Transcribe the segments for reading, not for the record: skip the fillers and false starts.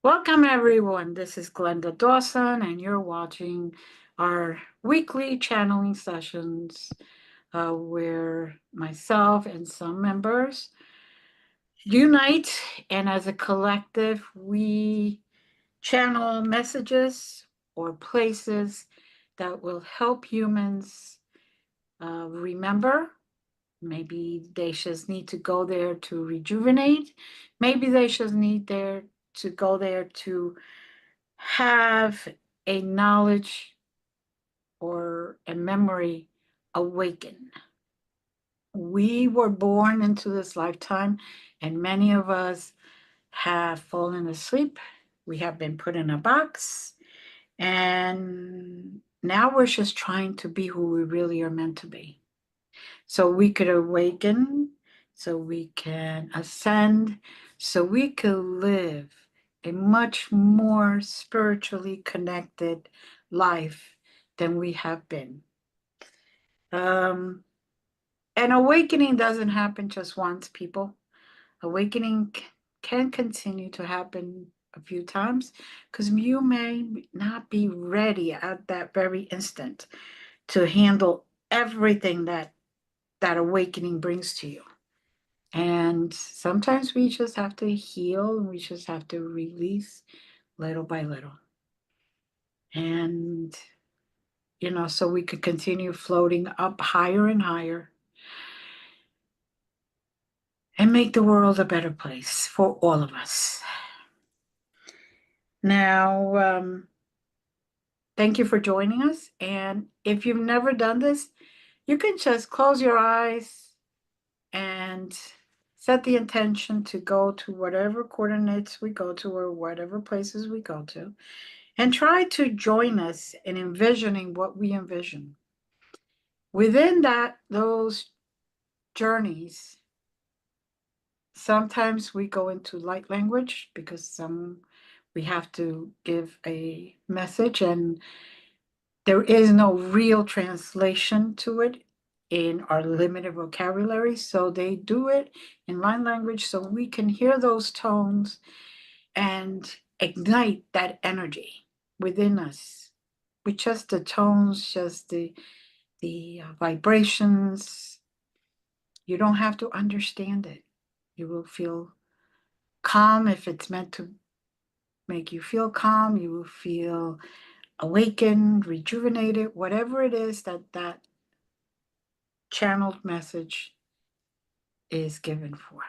Welcome, everyone. This is Glenda Dawson, and you're watching our weekly channeling sessions where myself and some members unite, and as a collective, we channel messages or places that will help humans remember. Maybe they just need to go there to rejuvenate. Maybe they just need to go there to have a knowledge or a memory awaken. We were born into this lifetime, and many of us have fallen asleep. We have been put in a box, and now we're just trying to be who we really are meant to be. So we could awaken, so we can ascend, so we could live a much more spiritually connected life than we have been. Um, and awakening doesn't happen just once, people. Awakening can continue to happen a few times because you may not be ready at that very instant to handle everything that awakening brings to you. And sometimes we just have to heal and we just have to release little by little. And, so we could continue floating up higher and higher and make the world a better place for all of us. Now, thank you for joining us. And if you've never done this, you can just close your eyes and set the intention to go to whatever coordinates we go to or whatever places we go to, and try to join us in envisioning what we envision. Within those journeys, sometimes we go into light language because we have to give a message and there is no real translation to it in our limited vocabulary. So they do it in light language so we can hear those tones and ignite that energy within us with just the tones, just the vibrations. You don't have to understand it. You will feel calm if it's meant to make you feel calm. You will feel awakened, rejuvenated, whatever it is that channeled message is given for.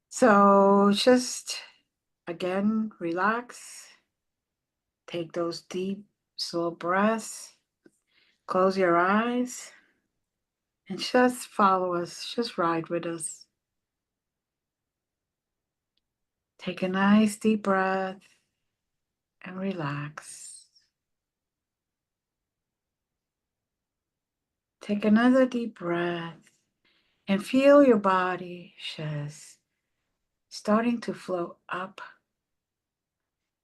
So just again, relax, take those deep, slow breaths, close your eyes, and just follow us, just ride with us. Take a nice deep breath and relax. Take another deep breath and feel your body just starting to float up,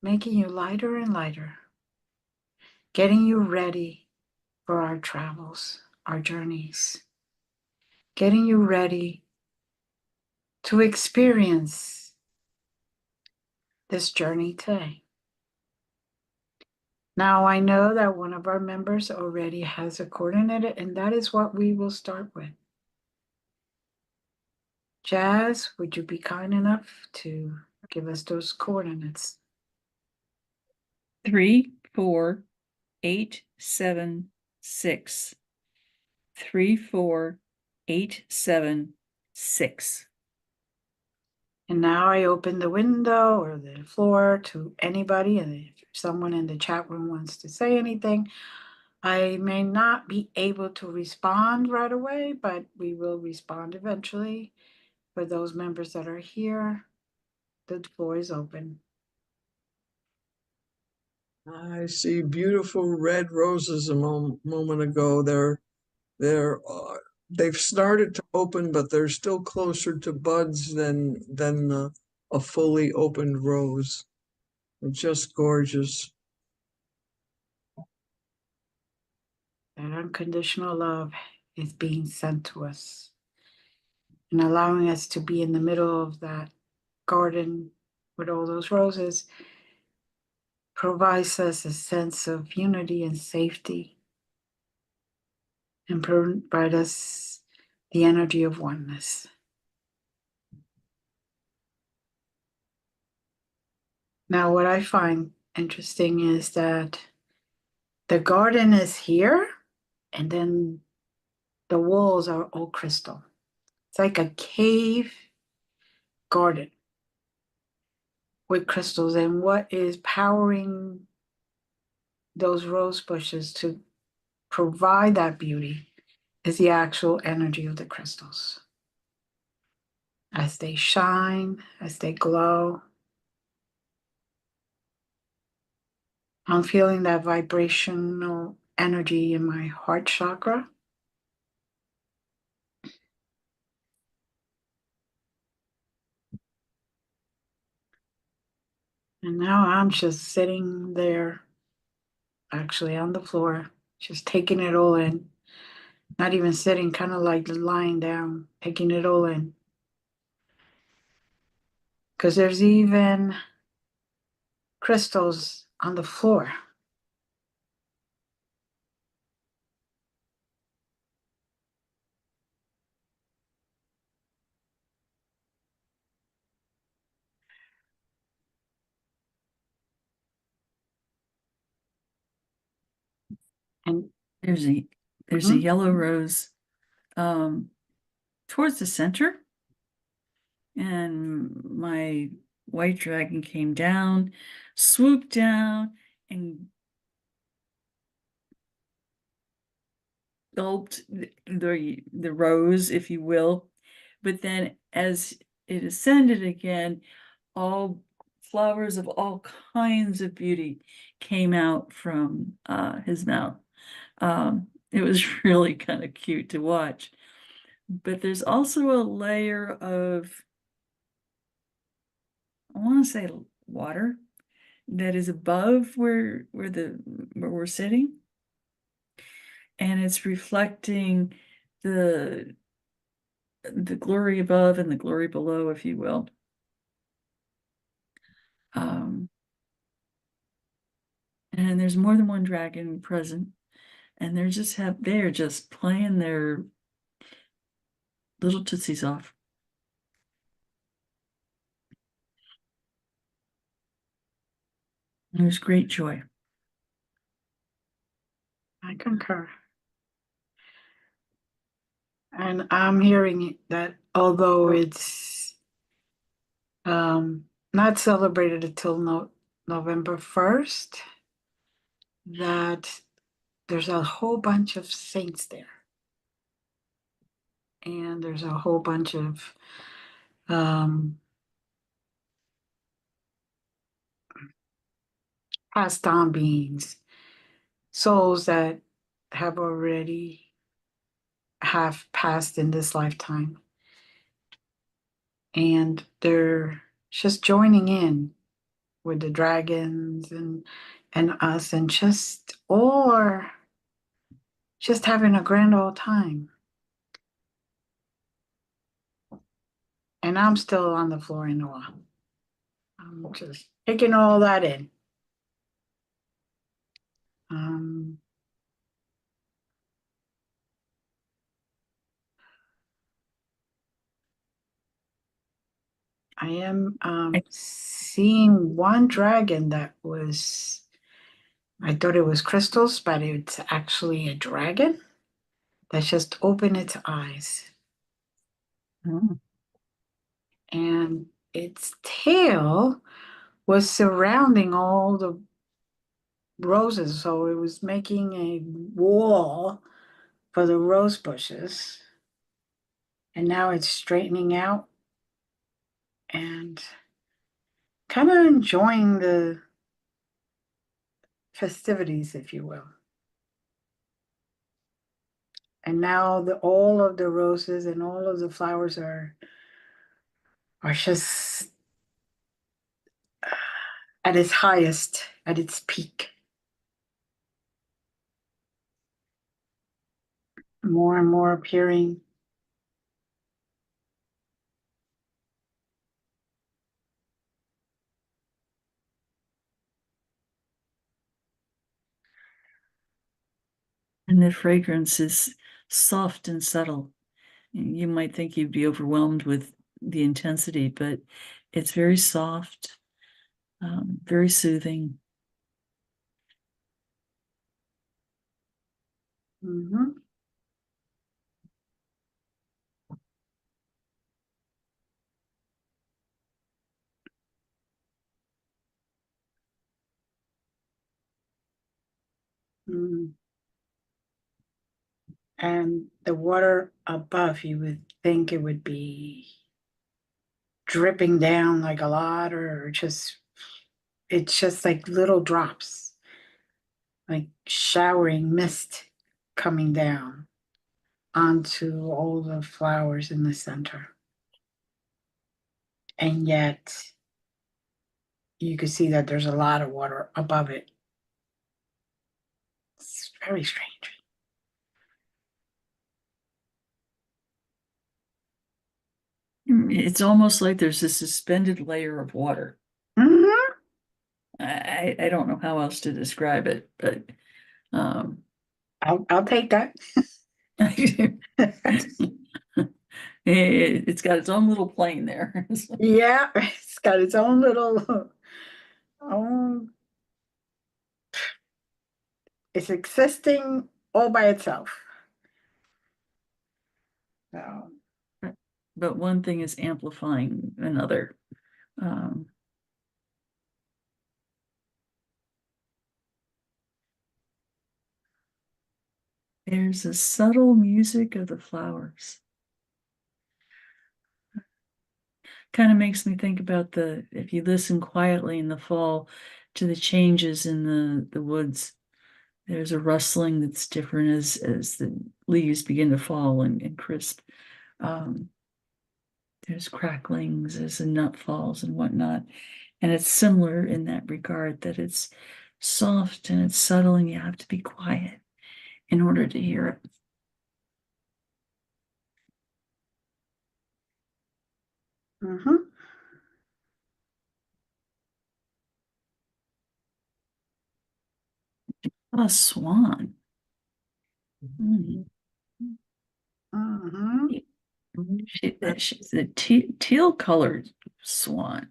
making you lighter and lighter, getting you ready for our travels, our journeys, getting you ready to experience this journey today. Now, I know that one of our members already has a coordinate, and that is what we will start with. Jazz, would you be kind enough to give us those coordinates? 3, 4, 8, 7, 6. 3, 4, 8, 7, 6. And now I open the window or the floor to anybody, and if someone in the chat room wants to say anything, I may not be able to respond right away, but we will respond eventually. For those members that are here, the floor is open. I see beautiful red roses a moment ago. They've started to open, but they're still closer to buds than a fully opened rose. They're just gorgeous. That unconditional love is being sent to us and allowing us to be in the middle of that garden with all those roses provides us a sense of unity and safety and provide us the energy of oneness. Now, what I find interesting is that the garden is here, and then the walls are all crystal. It's like a cave garden with crystals. And what is powering those rose bushes to provide that beauty is the actual energy of the crystals. As they shine, as they glow, I'm feeling that vibrational energy in my heart chakra. And now I'm just sitting there, actually on the floor, just taking it all in. Not even sitting, kind of like lying down, taking it all in. Because there's even crystals on the floor. And There's a Mhm. yellow rose towards the center, and my white dragon came down, swooped down, and gulped the rose, if you will. But then as it ascended again, all flowers of all kinds of beauty came out from his mouth. It was really kind of cute to watch. But there's also a layer of, I want to say, water that is above where we're sitting, and it's reflecting the glory above and the glory below, if you will. And there's more than one dragon present, and they're just playing their little tootsies off. There's great joy. I concur. And I'm hearing that although it's not celebrated until November 1st, that there's a whole bunch of saints there. And there's a whole bunch of passed on beings, souls that have passed in this lifetime. And they're just joining in with the dragons and us and just having a grand old time. And I'm still on the floor in awe. I'm just taking all that in. Um, I am seeing one dragon that I thought it was crystals, but it's actually a dragon that just opened its eyes. Oh. And its tail was surrounding all the roses, so it was making a wall for the rose bushes. And now it's straightening out and kind of enjoying the festivities, if you will. And now all of the roses and all of the flowers are just at its highest, at its peak. More and more appearing. And the fragrance is soft and subtle. You might think you'd be overwhelmed with the intensity, but it's very soft, very soothing. Mm-hmm. Mm. And the water above, you would think it would be dripping down like a lot, or just it's just like little drops, like showering mist coming down onto all the flowers in the center. And yet you could see that there's a lot of water above it. It's very strange. It's almost like there's a suspended layer of water. Mm-hmm. I don't know how else to describe it, but I'll take that. it's got its own little plane there. Yeah, it's got its own little own. It's existing all by itself. So, But one thing is amplifying another. Um, there's a subtle music of the flowers. Kind of makes me think about if you listen quietly in the fall to the changes in the woods, there's a rustling that's different as the leaves begin to fall and crisp. There's cracklings as the nut falls and whatnot. And it's similar in that regard, that it's soft and it's subtle and you have to be quiet in order to hear it. mm-hmm. A swan. Mm. Mm-hmm. She's a teal colored swan.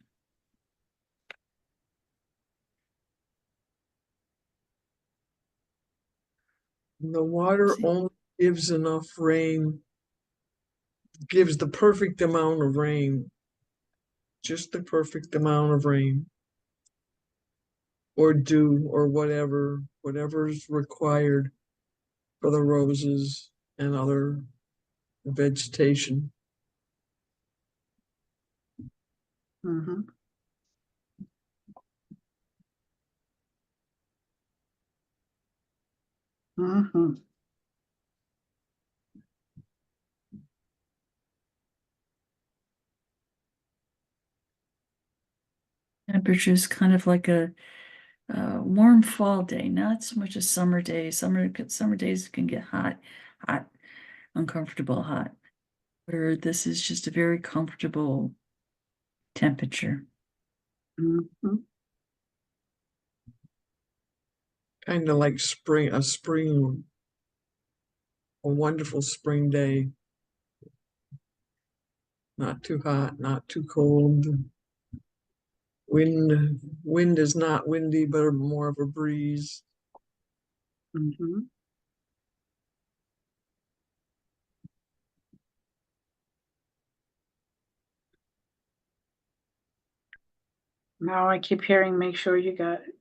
The water only gives enough rain, gives the perfect amount of rain, just the perfect amount of rain or dew or whatever's required for the roses and other vegetation. Mm-hmm. Mm-hmm. Temperature is kind of like a warm fall day, not so much a summer day. Summer days can get hot, uncomfortable hot. Where this is just a very comfortable temperature. Mm-hmm. Kind of like a wonderful spring day. Not too hot, not too cold. Wind is not windy, but more of a breeze. Mm-hmm. Now I keep hearing, make sure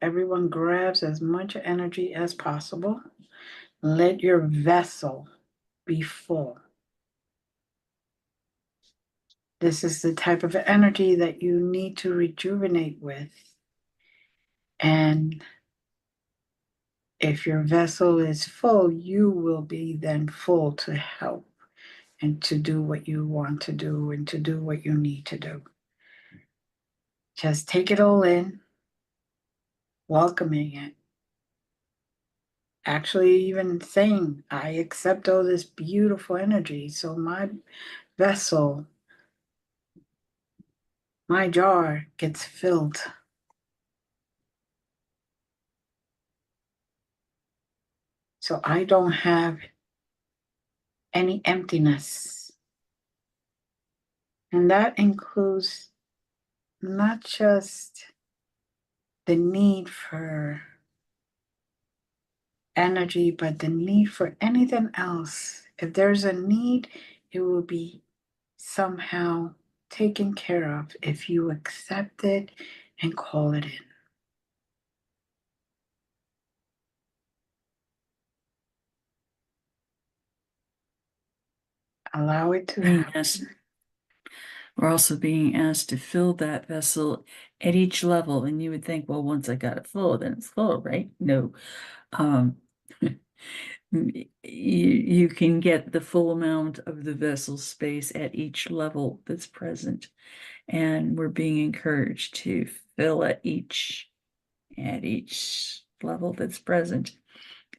everyone grabs as much energy as possible. Let your vessel be full. This is the type of energy that you need to rejuvenate with. And if your vessel is full, you will be then full to help and to do what you want to do and to do what you need to do. Just take it all in, welcoming it. Actually, even saying, I accept all this beautiful energy. So my vessel, my jar gets filled. So I don't have any emptiness. And that includes not just the need for energy, but the need for anything else. If there's a need, it will be somehow taken care of if you accept it and call it in. Allow it to happen. Yes. We're also being asked to fill that vessel at each level. And you would think, well, once I got it full, then it's full, right? No. You can get the full amount of the vessel space at each level that's present. And we're being encouraged to fill at each level that's present.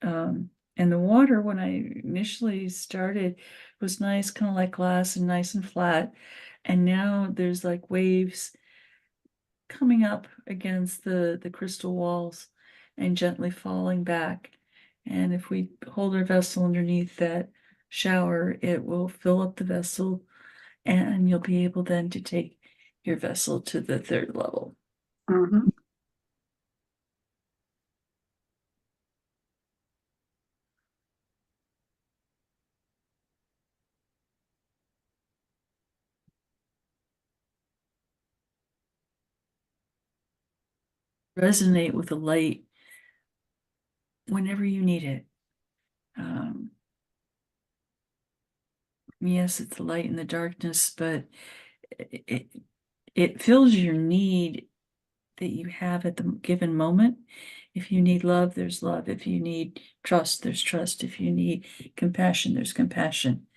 And the water, when I initially started, was nice, kind of like glass and nice and flat. And now there's like waves coming up against the crystal walls and gently falling back. And if we hold our vessel underneath that shower, it will fill up the vessel, and you'll be able then to take your vessel to the third level. Mhm. Resonate with the light whenever you need it. Um, yes, it's the light in the darkness, but it fills your need that you have at the given moment. If you need love, there's love. If you need trust, there's trust. If you need compassion, there's compassion.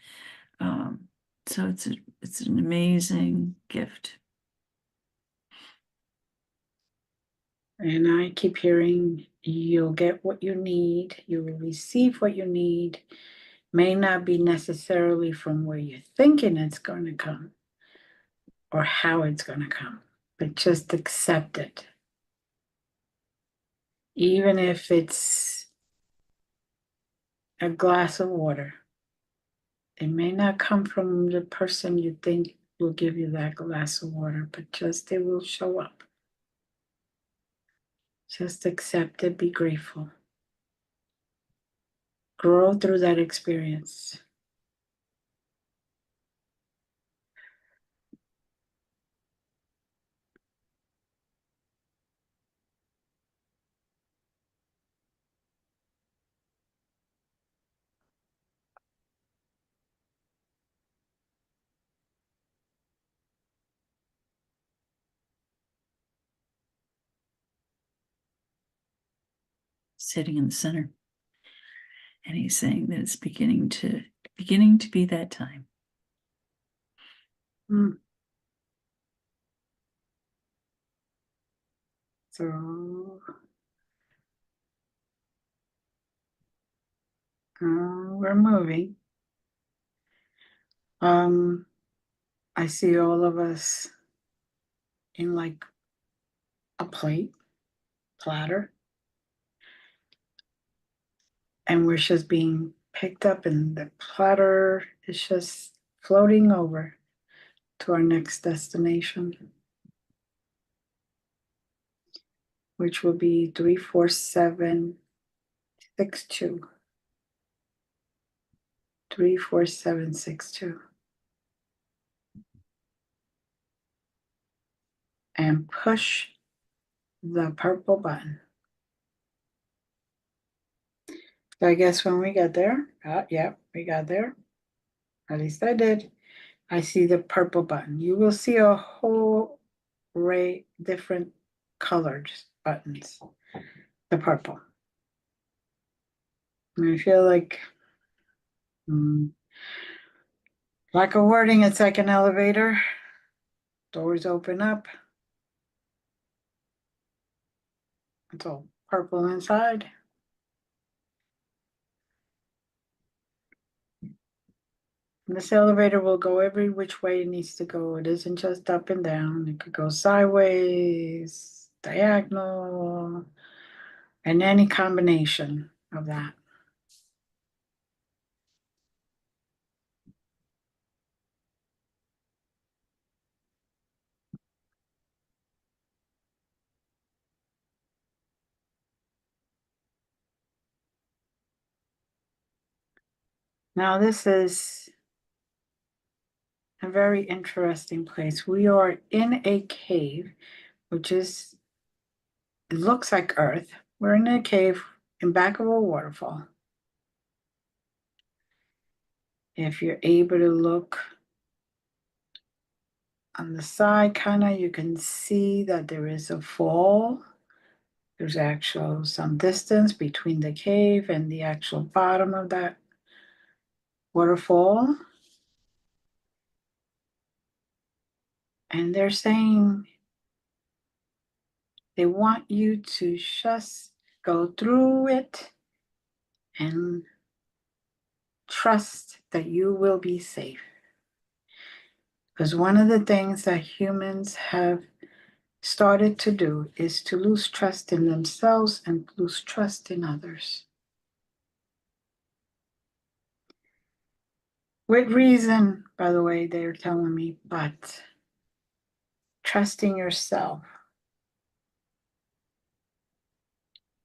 So it's an amazing gift. And I keep hearing you'll get what you need, you will receive what you need. May not be necessarily from where you're thinking it's going to come or how it's going to come, but just accept it. Even if it's a glass of water, it may not come from the person you think will give you that glass of water, but just it will show up. Just accept it, be grateful. Grow through that experience. Sitting in the center. And he's saying that it's beginning to be that time. Mm. So we're moving. I see all of us in like a platter, and we're just being picked up, and the platter is just floating over to our next destination, which will be 34762. 34762. And push the purple button. So I guess when we get there, yeah, we got there. At least I did. I see the purple button. You will see a whole array different colored buttons. The purple. And I feel like like a wording, it's like an elevator. Doors open up. It's all purple inside. And this elevator will go every which way it needs to go. It isn't just up and down. It could go sideways, diagonal, and any combination of that. Now, this is a very interesting place. We are in a cave, which is, it looks like Earth. We're in a cave in back of a waterfall. If you're able to look on the side, kind of, you can see that there is a fall. There's actual some distance between the cave and the actual bottom of that waterfall. And they're saying they want you to just go through it and trust that you will be safe. Because one of the things that humans have started to do is to lose trust in themselves and lose trust in others. With reason, by the way, they're telling me, but trusting yourself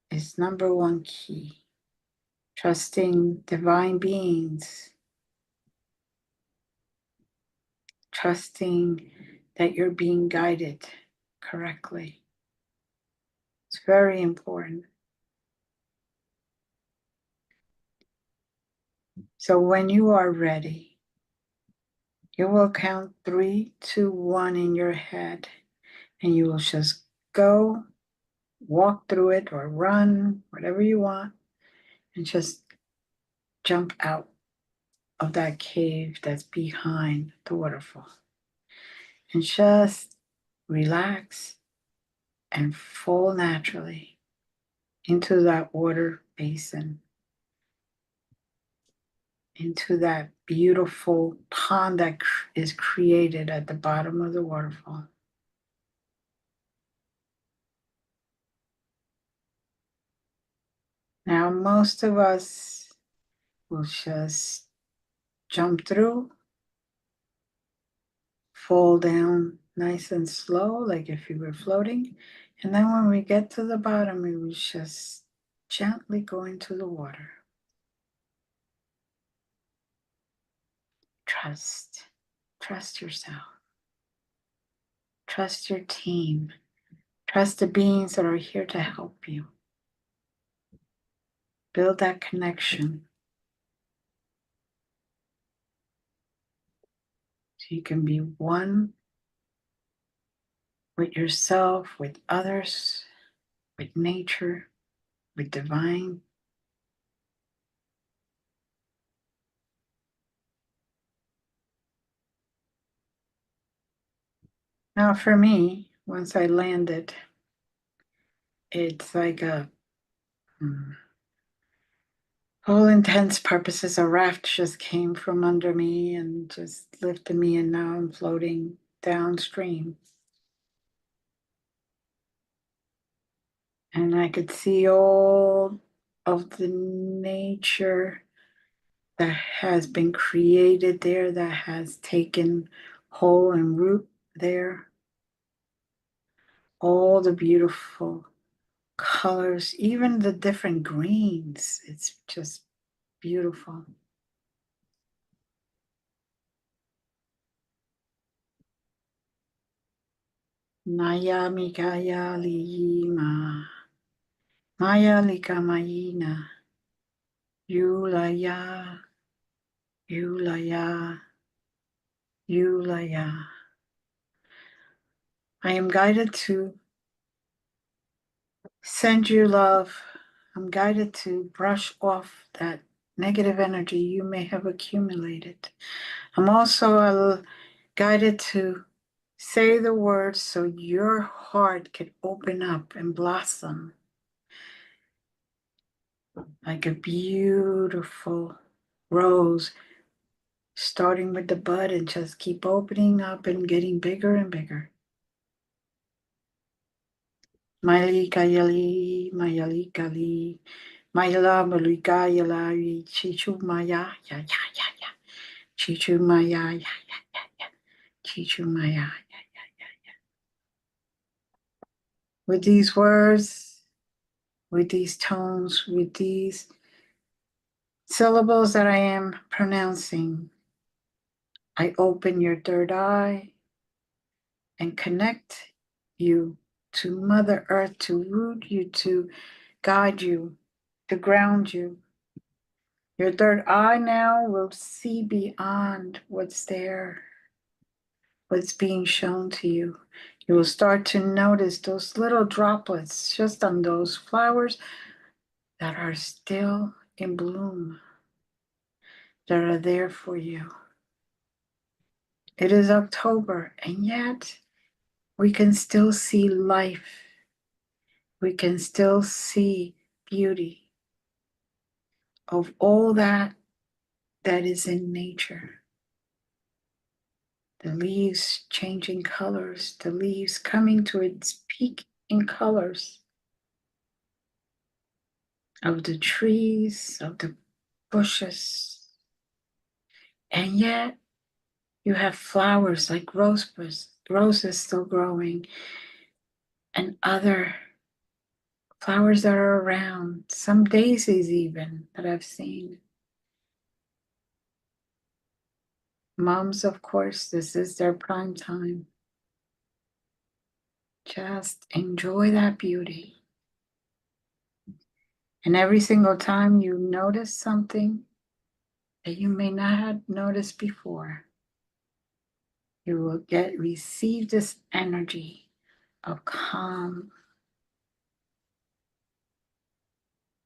is number one key. Trusting divine beings, trusting that you're being guided correctly. It's very important. So when you are ready, you will count 3, 2, 1 in your head, and you will just go, walk through it, or run, whatever you want, and just jump out of that cave that's behind the waterfall. And just relax and fall naturally into that water basin, into that beautiful pond that is created at the bottom of the waterfall. Now, most of us will just jump through, fall down nice and slow, like if you were floating. And then when we get to the bottom, we will just gently go into the water. Trust yourself. Trust your team. Trust the beings that are here to help you. Build that connection so you can be one with yourself, with others, with nature, with divine. Now, for me, once I landed, it's like a all intents purposes, a raft just came from under me and just lifted me, and now I'm floating downstream. And I could see all of the nature that has been created there, that has taken hold and root there. All the beautiful colors, even the different greens. It's just beautiful. Naya Mikaya Liyima. Maya Likamayina. Yulaya. Yulaya. Yulaya. I am guided to send you love. I'm guided to brush off that negative energy you may have accumulated. I'm also guided to say the words so your heart can open up and blossom like a beautiful rose, starting with the bud and just keep opening up and getting bigger and bigger. Maili Kayali, Mayali Kali, Mayala Malika Yala, Chichu Maya, ya ya ya ya, Chichu Maya, ya ya ya ya, Chichu Maya, ya ya ya ya. With these words, with these tones, with these syllables that I am pronouncing. I open your third eye and connect you to Mother Earth, to root you, to guide you, to ground you. Your third eye now will see beyond what's there, what's being shown to you. You will start to notice those little droplets just on those flowers that are still in bloom, that are there for you. It is October, and yet we can still see life. We can still see beauty of all that is in nature. The leaves changing colors, the leaves coming to its peak in colors of the trees, of the bushes. And yet you have flowers like roses still growing, and other flowers that are around, some daisies even that I've seen. Moms, of course, this is their prime time. Just enjoy that beauty. And every single time you notice something that you may not have noticed before, you will receive this energy of calm,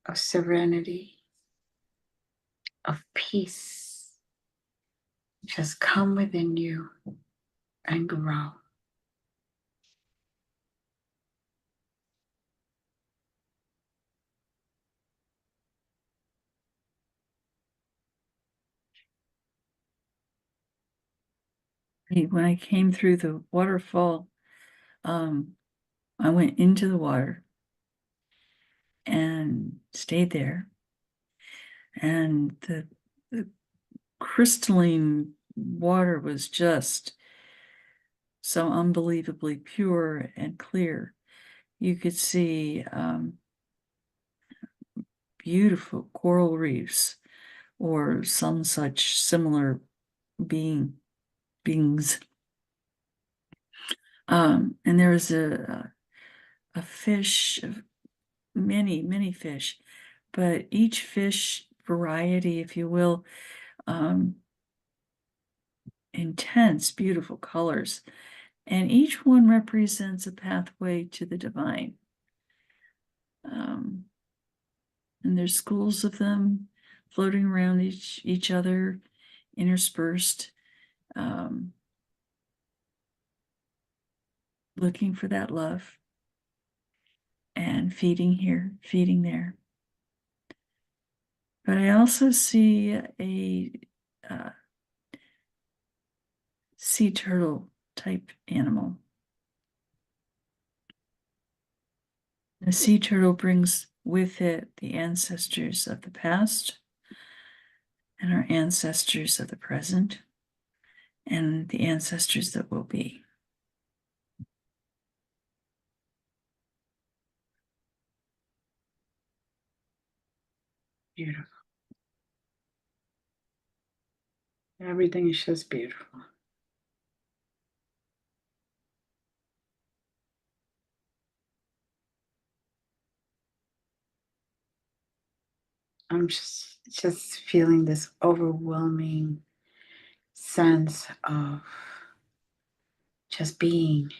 of serenity, of peace. Just come within you and grow. When I came through the waterfall, I went into the water and stayed there. And the crystalline water was just so unbelievably pure and clear. You could see beautiful coral reefs or some such similar beings. And there was a fish, many fish, but each fish variety, if you will, intense, beautiful colors. And each one represents a pathway to the divine. And there's schools of them floating around each other, interspersed, looking for that love and feeding here, feeding there. But I also see a sea turtle type animal. The sea turtle brings with it the ancestors of the past and our ancestors of the present and the ancestors that will be. Beautiful. Everything is just beautiful. I'm just feeling this overwhelming sense of just being.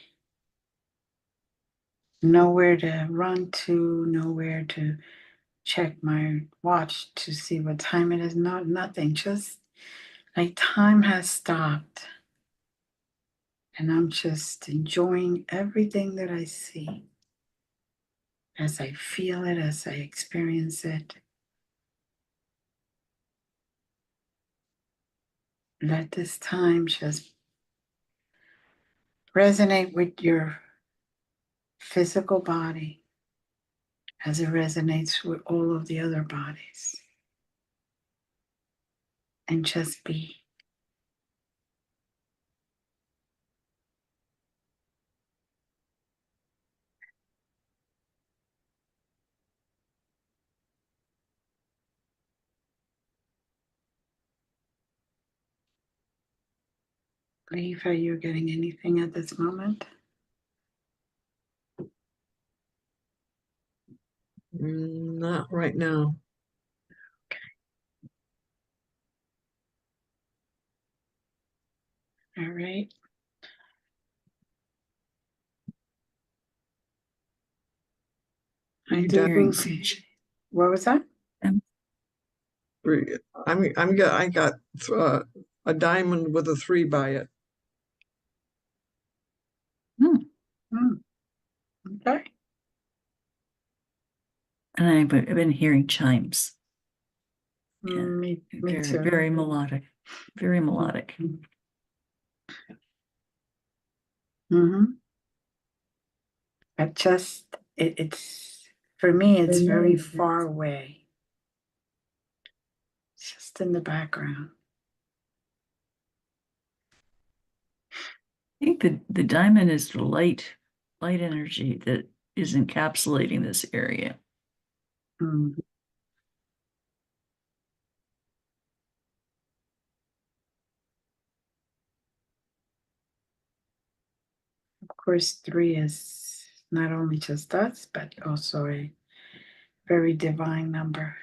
Nowhere to run to, nowhere to check my watch to see what time it is. Nothing. Just like time has stopped. And I'm just enjoying everything that I see as I feel it, as I experience it. Let this time just resonate with your physical body as it resonates with all of the other bodies. And just be. Leave, are you getting anything at this moment? Not right now. All right. I do. Hearing some What was that? I got a diamond with a 3 by it. Hmm. Okay. and I've been hearing chimes. Me Very, too. very melodic. Very melodic. Mm-hmm. It's for me, it's very far away. It's just in the background. I think the diamond is the light energy that is encapsulating this area. Mm. Of course, 3 is not only just us, but also a very divine number.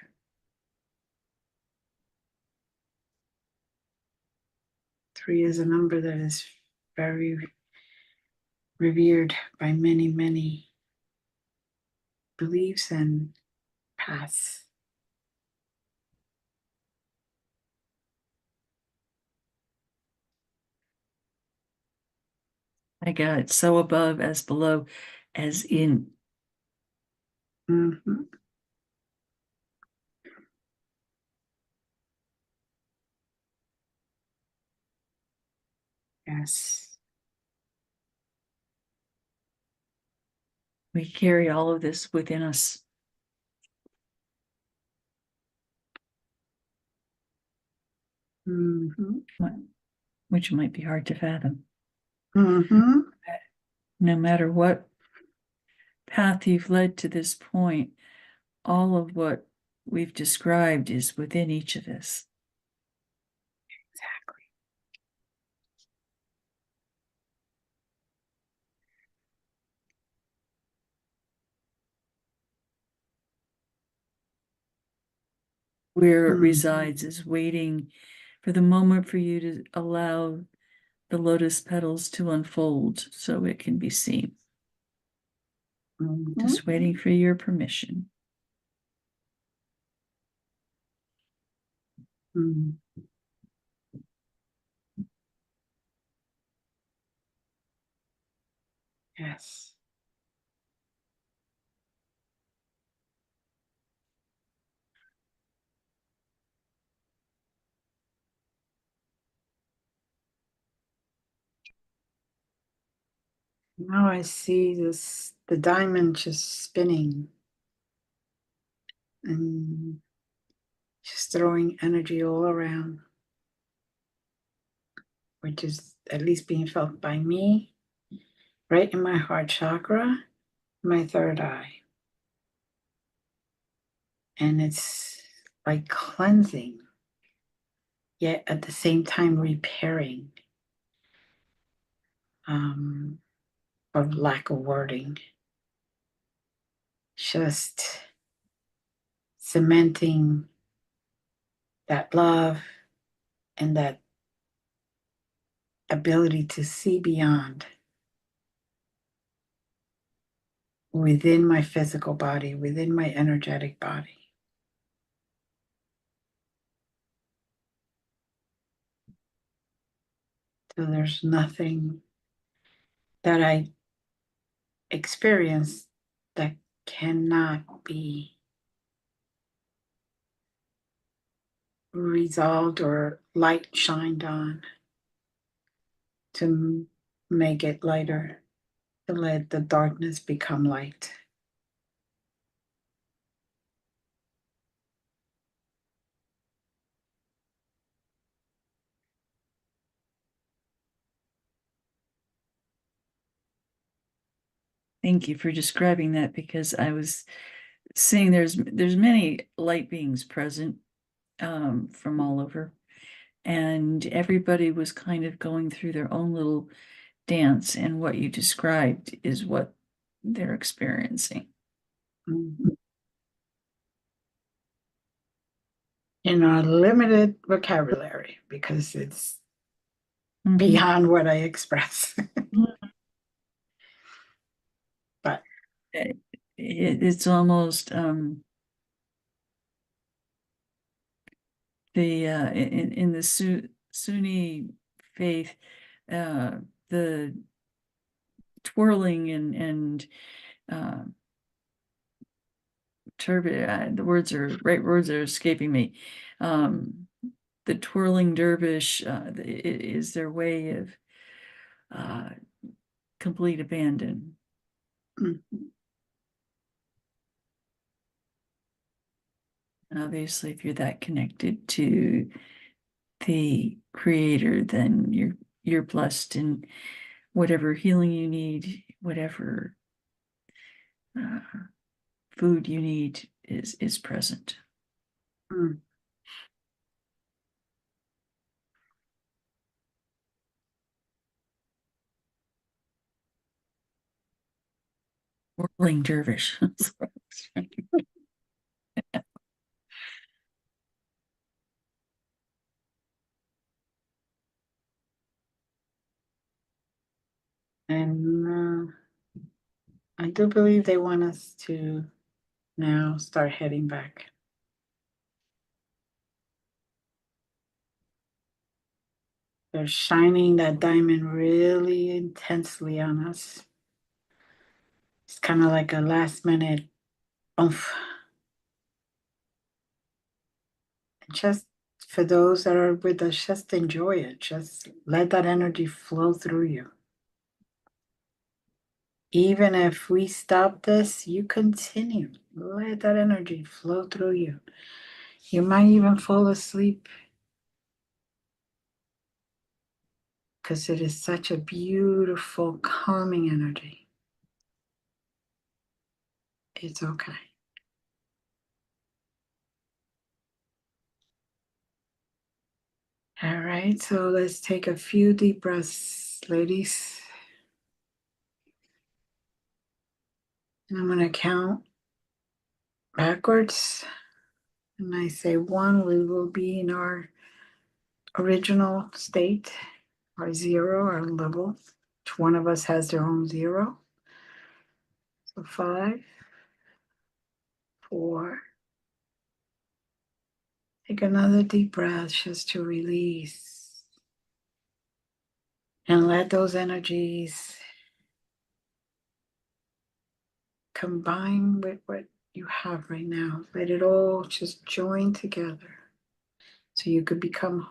3 is a number that is very revered by many, many beliefs and paths. My God, so above as below, as in. Mm-hmm. Yes. We carry all of this within us. Mm-hmm. Which might be hard to fathom. Mm-hmm. No matter what path you've led to this point, all of what we've described is within each of us. Exactly. Where it resides is waiting for the moment for you to allow the lotus petals to unfold so it can be seen. Mm-hmm. Just waiting for your permission. Mm. Yes. Now I see the diamond just spinning and just throwing energy all around, which is at least being felt by me, right in my heart chakra, my third eye. And it's like cleansing, yet at the same time repairing, for lack of wording. Just cementing that love and that ability to see beyond within my physical body, within my energetic body. So there's nothing that I experience that cannot be resolved or light shined on to make it lighter, to let the darkness become light. Thank you for describing that, because I was seeing there's many light beings present from all over. and everybody was kind of going through their own little dance, and what you described is what they're experiencing. Mhm. In our limited vocabulary, because it's beyond what I express. But It's almost in the Sunni faith, the twirling and the right words are escaping me. The twirling dervish is their way of complete abandon. mm, Obviously, if you're that connected to the creator, then you're blessed in whatever healing you need, whatever food you need is present. mm. Whirling dervish. And I do believe they want us to now start heading back. They're shining that diamond really intensely on us. It's kind of like a last minute oomph. Just for those that are with us, just enjoy it. Just let that energy flow through you. Even if we stop this, you continue. Let that energy flow through you. You might even fall asleep because it is such a beautiful, calming energy. It's okay. All right, so let's take a few deep breaths, ladies. And I'm going to count backwards. And I say one, we will be in our original state, our zero, our level. Each one of us has their own zero. So 5, 4. Take another deep breath just to release. And let those energies combine with what you have right now. Let it all just join together so you could become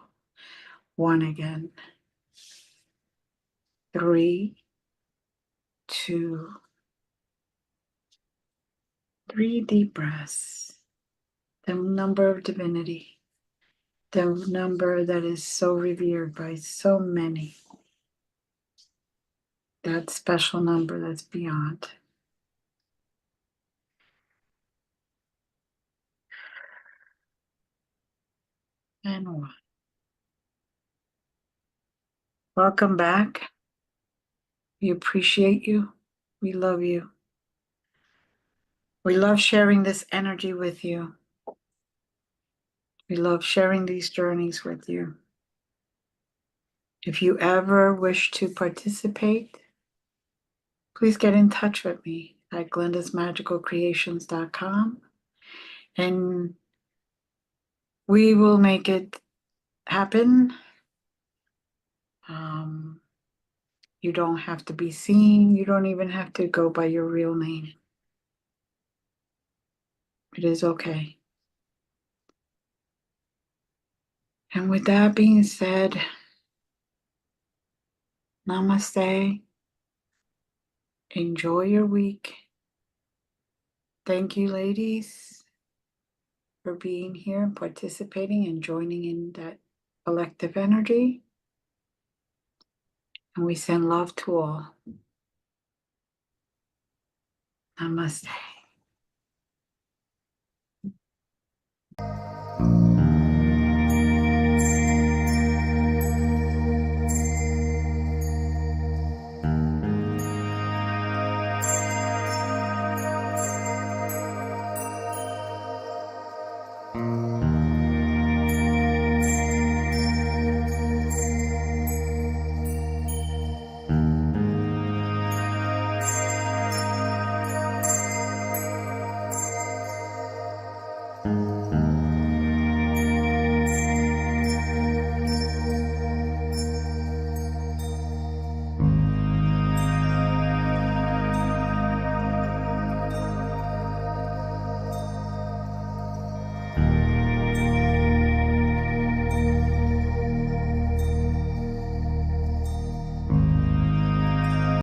one again. 3, 2, 3 deep breaths. The number of divinity, the number that is so revered by so many. That special number that's beyond. And 1. Welcome back. We appreciate you. We love you. We love sharing this energy with you. We love sharing these journeys with you. If you ever wish to participate, please get in touch with me at glendasmagicalcreations.com, and we will make it happen. You don't have to be seen. You don't even have to go by your real name. It is okay. And with that being said, namaste. Enjoy your week. Thank you, ladies, for being here and participating and joining in that collective energy. And we send love to all. Namaste.